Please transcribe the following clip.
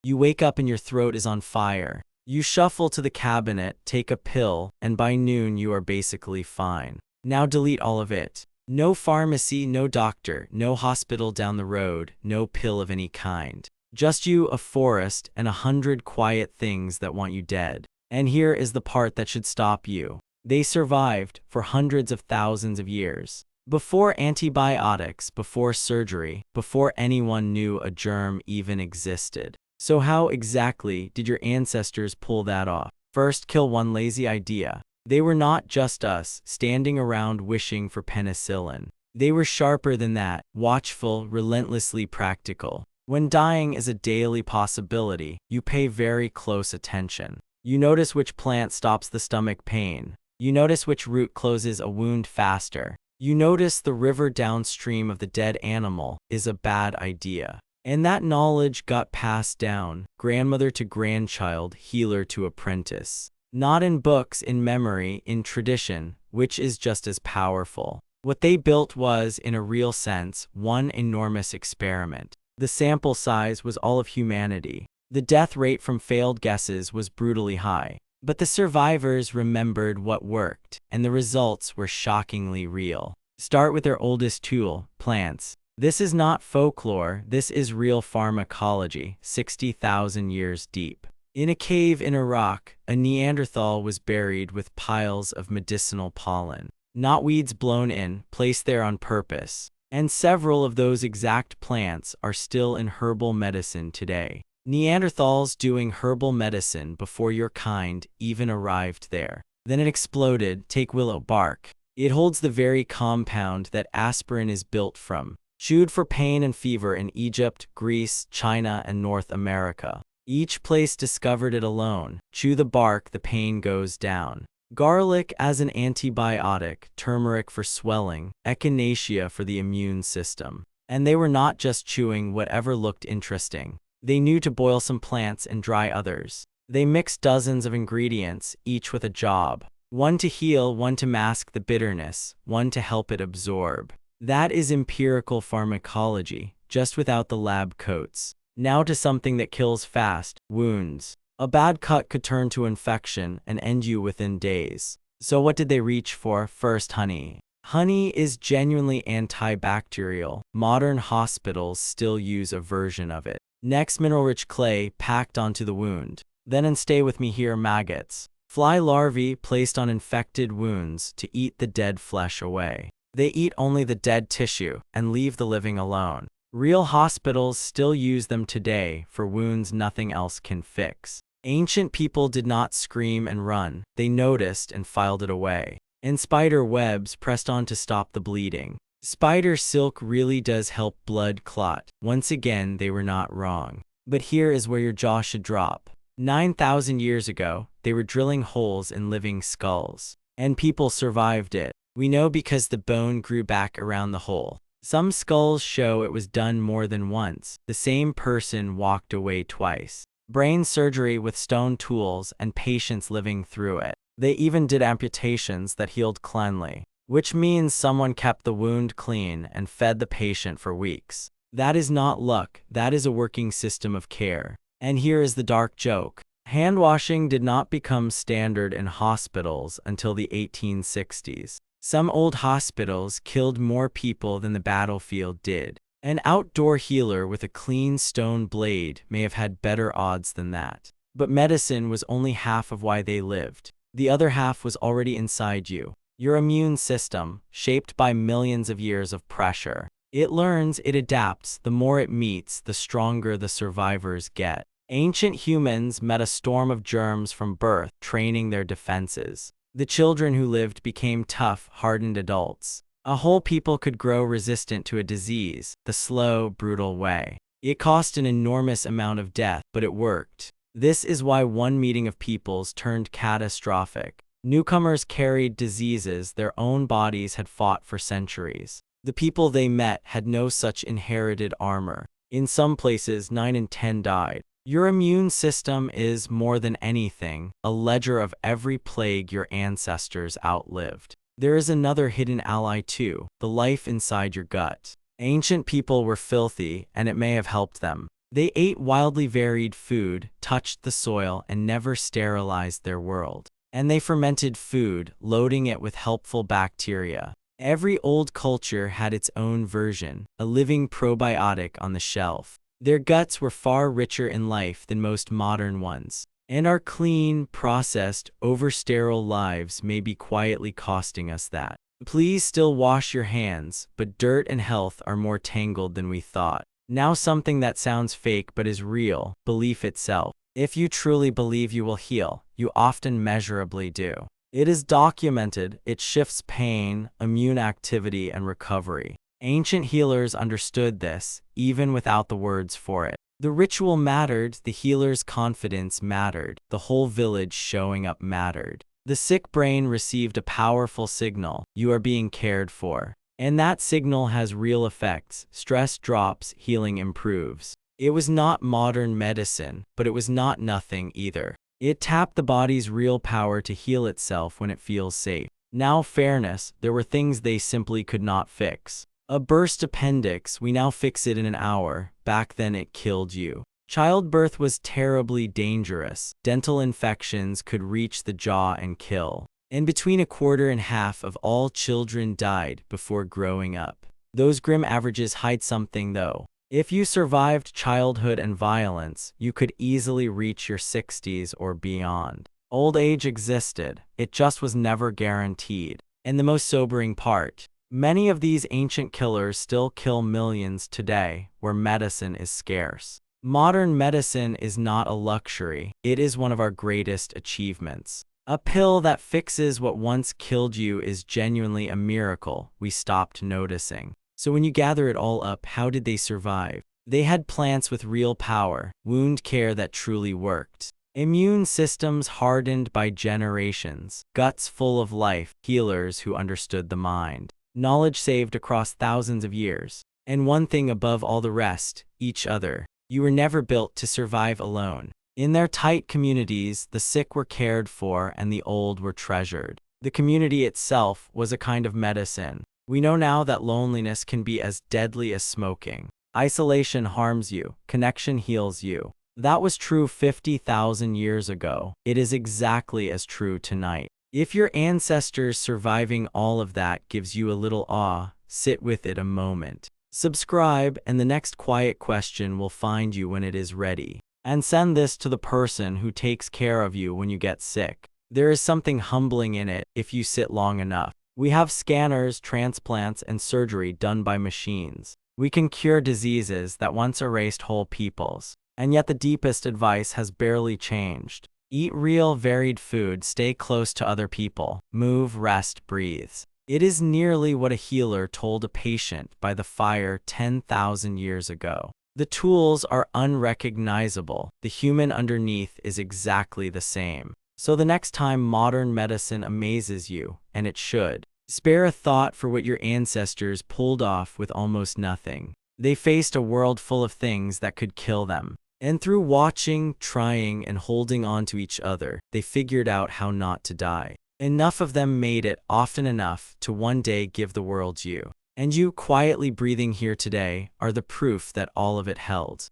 You wake up and your throat is on fire. You shuffle to the cabinet, take a pill, and by noon you are basically fine. Now delete all of it. No pharmacy, no doctor, no hospital down the road, no pill of any kind. Just you, a forest, and 100 quiet things that want you dead. And here is the part that should stop you. They survived for hundreds of thousands of years. Before antibiotics, before surgery, before anyone knew a germ even existed. So how exactly did your ancestors pull that off? First, kill one lazy idea. They were not just us, standing around wishing for penicillin. They were sharper than that, watchful, relentlessly practical. When dying is a daily possibility, you pay very close attention. You notice which plant stops the stomach pain. You notice which root closes a wound faster. You notice the river downstream of the dead animal is a bad idea. And that knowledge got passed down, grandmother to grandchild, healer to apprentice. Not in books, in memory, in tradition, which is just as powerful. What they built was, in a real sense, one enormous experiment. The sample size was all of humanity. The death rate from failed guesses was brutally high. But the survivors remembered what worked, and the results were shockingly real. Start with their oldest tool, plants. This is not folklore, this is real pharmacology, 60,000 years deep. In a cave in Iraq, a Neanderthal was buried with piles of medicinal pollen. Not weeds blown in, placed there on purpose. And several of those exact plants are still in herbal medicine today. Neanderthals doing herbal medicine before your kind even arrived there. Then it exploded. Take willow bark. It holds the very compound that aspirin is built from. Chewed for pain and fever in Egypt, Greece, China, and North America. Each place discovered it alone. Chew the bark, the pain goes down. Garlic as an antibiotic, turmeric for swelling, echinacea for the immune system. And they were not just chewing whatever looked interesting. They knew to boil some plants and dry others. They mixed dozens of ingredients, each with a job. One to heal, one to mask the bitterness, one to help it absorb. That is empirical pharmacology, just without the lab coats. Now to something that kills fast, wounds. A bad cut could turn to infection and end you within days. So what did they reach for? First, honey. Honey is genuinely antibacterial. Modern hospitals still use a version of it. Next, mineral-rich clay packed onto the wound. Then, and stay with me here, maggots. Fly larvae placed on infected wounds to eat the dead flesh away. They eat only the dead tissue and leave the living alone. Real hospitals still use them today for wounds nothing else can fix. Ancient people did not scream and run. They noticed and filed it away. And spider webs pressed on to stop the bleeding. Spider silk really does help blood clot. Once again, they were not wrong. But here is where your jaw should drop. 9,000 years ago, they were drilling holes in living skulls. And people survived it. We know because the bone grew back around the hole. Some skulls show it was done more than once. The same person walked away twice. Brain surgery with stone tools and patients living through it. They even did amputations that healed cleanly, which means someone kept the wound clean and fed the patient for weeks. That is not luck, that is a working system of care. And here is the dark joke. Hand washing did not become standard in hospitals until the 1860s. Some old hospitals killed more people than the battlefield did. An outdoor healer with a clean stone blade may have had better odds than that. But medicine was only half of why they lived. The other half was already inside you. Your immune system, shaped by millions of years of pressure. It learns, it adapts. The more it meets, the stronger the survivors get. Ancient humans met a storm of germs from birth, training their defenses. The children who lived became tough, hardened adults. A whole people could grow resistant to a disease, the slow, brutal way. It cost an enormous amount of death, but it worked. This is why one meeting of peoples turned catastrophic. Newcomers carried diseases their own bodies had fought for centuries. The people they met had no such inherited armor. In some places, 9 in 10 died. Your immune system is, more than anything, a ledger of every plague your ancestors outlived. There is another hidden ally too, the life inside your gut. Ancient people were filthy, and it may have helped them. They ate wildly varied food, touched the soil, and never sterilized their world. And they fermented food, loading it with helpful bacteria. Every old culture had its own version, a living probiotic on the shelf. Their guts were far richer in life than most modern ones. And our clean, processed, over-sterile lives may be quietly costing us that. Please still wash your hands, but dirt and health are more tangled than we thought. Now something that sounds fake but is real, belief itself. If you truly believe you will heal, you often measurably do. It is documented, it shifts pain, immune activity, and recovery. Ancient healers understood this, even without the words for it. The ritual mattered, the healer's confidence mattered, the whole village showing up mattered. The sick brain received a powerful signal: you are being cared for. And that signal has real effects. Stress drops, healing improves. It was not modern medicine, but it was not nothing either. It tapped the body's real power to heal itself when it feels safe. Now fairness, there were things they simply could not fix. A burst appendix, we now fix it in an hour. Back then it killed you. Childbirth was terribly dangerous. Dental infections could reach the jaw and kill. And between a quarter and half of all children died before growing up. Those grim averages hide something though. If you survived childhood and violence, you could easily reach your 60s or beyond. Old age existed, it just was never guaranteed. And the most sobering part, many of these ancient killers still kill millions today, where medicine is scarce. Modern medicine is not a luxury, it is one of our greatest achievements. A pill that fixes what once killed you is genuinely a miracle we stopped noticing. So when you gather it all up, how did they survive? They had plants with real power, wound care that truly worked, immune systems hardened by generations, guts full of life, healers who understood the mind, knowledge saved across thousands of years, and one thing above all the rest, each other. You were never built to survive alone. In their tight communities, the sick were cared for and the old were treasured. The community itself was a kind of medicine. We know now that loneliness can be as deadly as smoking. Isolation harms you, connection heals you. That was true 50,000 years ago. It is exactly as true tonight. If your ancestors surviving all of that gives you a little awe, sit with it a moment. Subscribe, and the next quiet question will find you when it is ready. And send this to the person who takes care of you when you get sick. There is something humbling in it if you sit long enough. We have scanners, transplants, and surgery done by machines. We can cure diseases that once erased whole peoples. And yet the deepest advice has barely changed. Eat real, varied food, stay close to other people, move, rest, breathe. It is nearly what a healer told a patient by the fire 10,000 years ago. The tools are unrecognizable. The human underneath is exactly the same. So the next time modern medicine amazes you, and it should, spare a thought for what your ancestors pulled off with almost nothing. They faced a world full of things that could kill them. And through watching, trying, and holding on to each other, they figured out how not to die. Enough of them made it, often enough, to one day give the world you. And you, quietly breathing here today, are the proof that all of it held.